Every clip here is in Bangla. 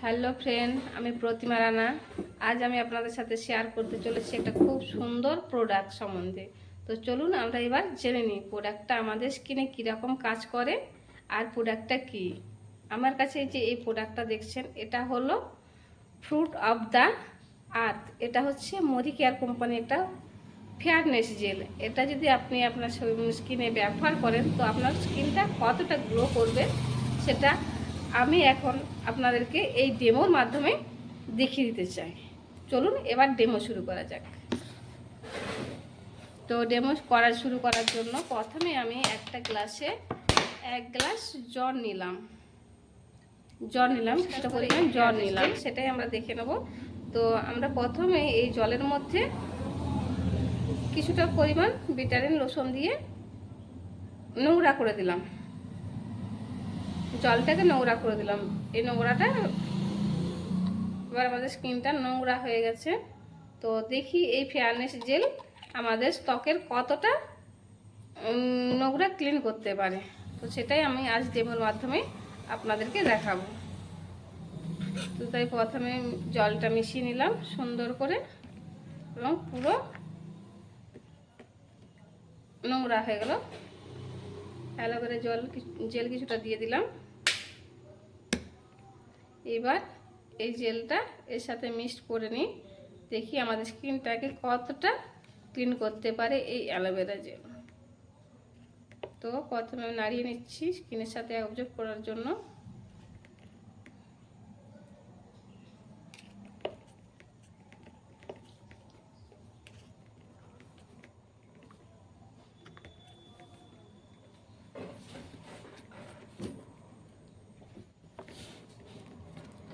হ্যালো ফ্রেন্ড, আমি প্রতিমা রানা। আজ আমি আপনাদের সাথে শেয়ার করতে চলেছি একটা খুব সুন্দর প্রোডাক্ট সম্বন্ধে। তো চলুন আমরা এবার জেনে নিই প্রোডাক্টটা আমাদের স্কিনে কীরকম কাজ করে আর প্রোডাক্টটা কি। আমার কাছে এই প্রোডাক্টটা দেখছেন, এটা হলো ফ্রুট অফ দ্য আর্থ। এটা হচ্ছে মরিকেয়ার কোম্পানি একটা ফেয়ারনেস জেল। এটা যদি আপনি আপনার স্কিনে ব্যবহার করেন তো আপনার স্কিনটা কতটা গ্লো করবে সেটা আমি এখন আপনাদেরকে এই ডেমোর মাধ্যমে দেখিয়ে দিতে চাই। চলুন এবার ডেমো শুরু করা যাক। তো ডেমো শুরু করার জন্য প্রথমে আমি একটা গ্লাসে 1 গ্লাস জল নিলাম, কিছুটা পরিমাণ জল নিলাম, সেটাই আমরা দেখে নেব। তো আমরা প্রথমে এই জলের মধ্যে কিছুটা পরিমাণ বিটারিন লোশন দিয়ে নোংরা করে দিলাম, জলটাকে নোংরা করে দিলাম। এই নোংরাটা এবার আমাদের স্কিনটা নোংরা হয়ে গেছে। তো দেখি এই ফেয়ারনেস জেল আমাদের ত্বকের কতটা নোংরা ক্লিন করতে পারে। তো সেটাই আমি আজ ডেমোর মাধ্যমে আপনাদেরকে দেখাবো। তো তাই প্রথমে জলটা মিশিয়ে নিলাম সুন্দর করে এবং পুরো নোংরা হয়ে গেল। অ্যালোভেরা জেল কিছুটা দিয়ে দিলাম। এবার এই জেলটা এর সাথে মিক্সড করে নিই, দেখি আমাদের স্কিনটাকে কতটা ক্লিন করতে পারে এই অ্যালোভেরা জেল। তো প্রথমে আমি নাড়িয়ে নিচ্ছি স্কিনের সাথে অ্যাবজর্ব করার জন্য।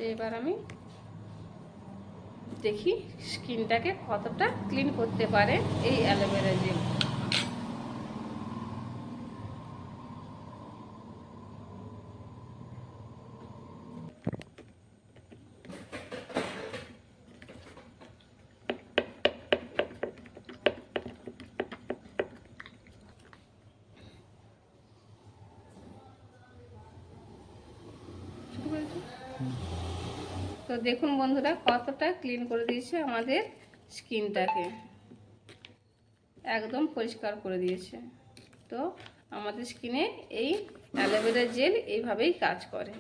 তো এবার আমি দেখি স্কিনটাকে কতটা ক্লিন করতে পারে এই অ্যালোভেরা জেল। তো দেখুন বন্ধুরা কতটা ক্লিন করে দিয়েছে আমাদের স্কিনটাকে, একদম পরিষ্কার করে দিয়েছে। তো আমাদের স্কিনে এই অ্যালোভেরা জেল এইভাবেই কাজ করে।